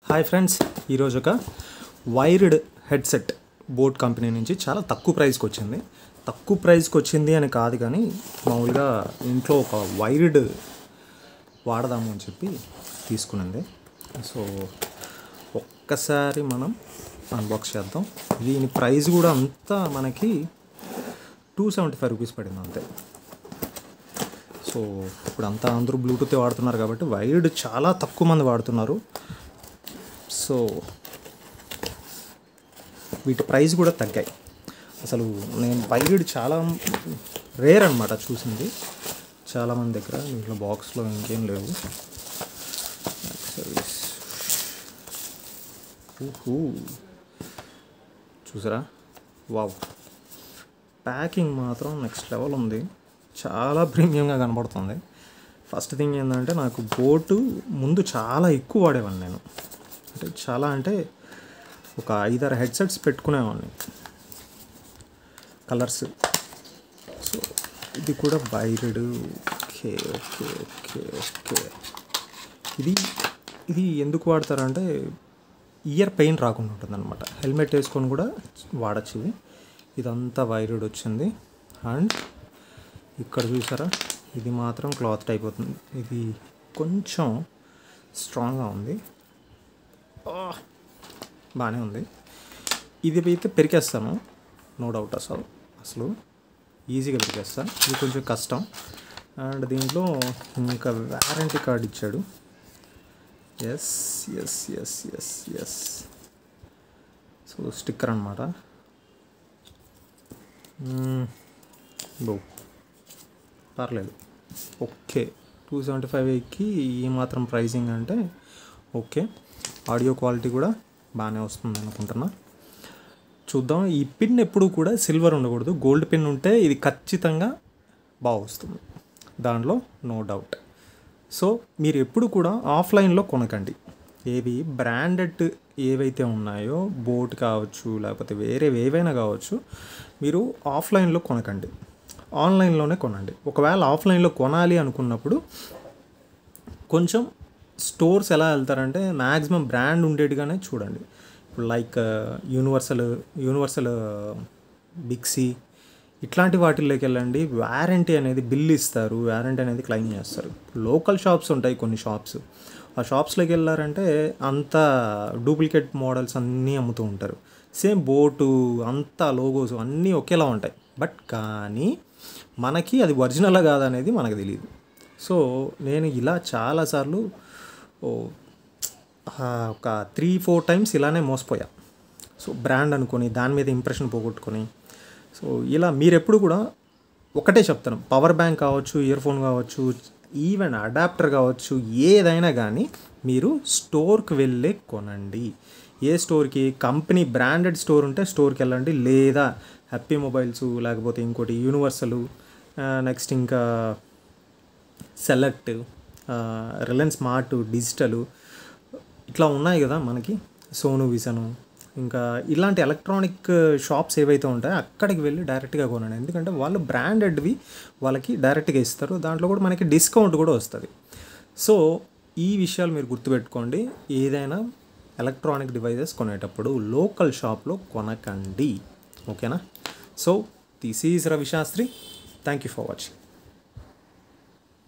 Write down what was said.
Hi friends, ఈరోజు ఒక wired headset boat company నుంచి చాలా తక్కువ ప్రైస్కి వచ్చింది. తక్కువ ప్రైస్కి వచ్చింది అని కాదు, కానీ మామూలుగా ఇంట్లో ఒక వైర్డ్ వాడదాము అని చెప్పి తీసుకున్నది. సో ఒక్కసారి మనం అన్బాక్స్ చేద్దాం. దీని ప్రైస్ కూడా అంతా మనకి 275 రూపీస్ పడింది అంతే. సో ఇప్పుడు అంతా అందరూ బ్లూటూత్ వాడుతున్నారు కాబట్టి వైర్డ్ చాలా తక్కువ మంది వాడుతున్నారు. సో వీటి ప్రైస్ కూడా తగ్గాయి. అసలు నేను వైర్డ్ చాలా రేర్ అనమాట చూసింది చాలామంది దగ్గర. దీంట్లో బాక్స్లో ఇంకేం లేవు. యాక్సెసరీస్ చూసారా, వావ్, ప్యాకింగ్ మాత్రం నెక్స్ట్ లెవెల్ ఉంది. చాలా ప్రీమియంగా కనబడుతుంది. ఫస్ట్ థింగ్ ఏంటంటే, నాకు బోటు ముందు చాలా ఎక్కువ వాడేవాడిని నేను. అంటే ఒక 5-6 హెడ్సెట్స్ పెట్టుకునేవాడిని, కలర్స్. సో ఇది కూడా wired. Okay okay okay okay ఇది ఎందుకు వాడతారంటే ఇయర్ పెయిన్ రాకుండా ఉంటుంది అనమాట. హెల్మెట్ వేసుకొని కూడా వాడచ్చు. ఇదంతా వైర్డ్ వచ్చింది. అండ్ ఇక్కడ చూసారా, ఇది మాత్రం క్లాత్ టైప్ అవుతుంది. ఇది కొంచెం స్ట్రాంగ్గా ఉంది, బాగానే ఉంది. ఇది అయితే పెరికేస్తాను, నో డౌట్. అసలు ఈజీగా పెరికేస్తాను. ఇది కొంచెం కష్టం. అండ్ దీంట్లో ఇంకా వారంటీ కార్డ్ ఇచ్చాడు. Yes yes yes yes yes so sticker అనమాట. పర్లేదు, ఓకే. 275కి ఈ మాత్రం ప్రైజింగ్ అంటే ఓకే. ఆడియో క్వాలిటీ కూడా బాగానే వస్తుంది అనుకుంటున్నా. చూద్దాం. ఈ పిన్ ఎప్పుడు కూడా సిల్వర్ ఉండకూడదు, గోల్డ్ పిన్ ఉంటే ఇది ఖచ్చితంగా బాగా వస్తుంది, దాంట్లో నో డౌట్. సో మీరు ఎప్పుడు కూడా ఆఫ్లైన్లో కొనకండి. ఏవి బ్రాండెడ్ ఏవైతే ఉన్నాయో, బోట్ కావచ్చు లేకపోతే వేరే ఏవైనా కావచ్చు, మీరు ఆఫ్లైన్లో కొనకండి, ఆన్లైన్లోనే కొనండి. ఒకవేళ ఆఫ్లైన్లో కొనాలి అనుకున్నప్పుడు కొంచెం స్టోర్స్ ఎలా వెళ్తారంటే మ్యాక్సిమం బ్రాండ్ ఉండేట్టుగానే చూడండి. ఇప్పుడు లైక్ యూనివర్సల్ బిగ్సీ ఇట్లాంటి వాటిల్లోకి వెళ్ళండి. వారంటీ అనేది బిల్ ఇస్తారు, వారంటీ అనేది క్లెయిమ్ చేస్తారు. లోకల్ షాప్స్ ఉంటాయి కొన్ని షాప్స్, ఆ షాప్స్లోకి వెళ్ళారంటే అంతా డూప్లికేట్ మోడల్స్ అన్నీ అమ్ముతూ ఉంటారు. సేమ్ బోటు అంతా లోగోస్ అన్నీ ఒకేలా ఉంటాయి, బట్ కానీ మనకి అది ఒరిజినల్ కాదనేది మనకు తెలియదు. సో నేను ఇలా చాలాసార్లు ఒక 3-4 టైమ్స్ ఇలానే మోసపోయా. సో బ్రాండ్ అనుకొని దాని మీద ఇంప్రెషన్ పోగొట్టుకొని. సో ఇలా మీరు ఎప్పుడు కూడా ఒకటే చెప్తాను, పవర్ బ్యాంక్ కావచ్చు, ఇయర్ ఫోన్ కావచ్చు, ఈవెన్ అడాప్టర్ కావచ్చు, ఏదైనా కానీ మీరు స్టోర్కి వెళ్ళే కొనండి. ఏ స్టోర్కి, కంపెనీ బ్రాండెడ్ స్టోర్ ఉంటే స్టోర్కి వెళ్ళండి, లేదా హ్యాపీ మొబైల్స్, లేకపోతే ఇంకోటి యూనివర్సల్, నెక్స్ట్ ఇంకా సెలెక్ట్, రిలయన్స్ స్మార్ట్ డిజిటల్, ఇట్లా ఉన్నాయి కదా మనకి, సోను విజను, ఇంకా ఇలాంటి ఎలక్ట్రానిక్ షాప్స్ ఏవైతే ఉంటాయో అక్కడికి వెళ్ళి డైరెక్ట్గా కొనండి. ఎందుకంటే వాళ్ళు బ్రాండెడ్వి వాళ్ళకి డైరెక్ట్గా ఇస్తారు, దాంట్లో కూడా మనకి డిస్కౌంట్ కూడా వస్తుంది. సో ఈ విషయాలు మీరు గుర్తుపెట్టుకోండి. ఏదైనా ఎలక్ట్రానిక్ డివైజెస్ కొనేటప్పుడు లోకల్ షాప్లో కొనకండి, ఓకేనా? So this is Ravi Shastri. Thank you for watching.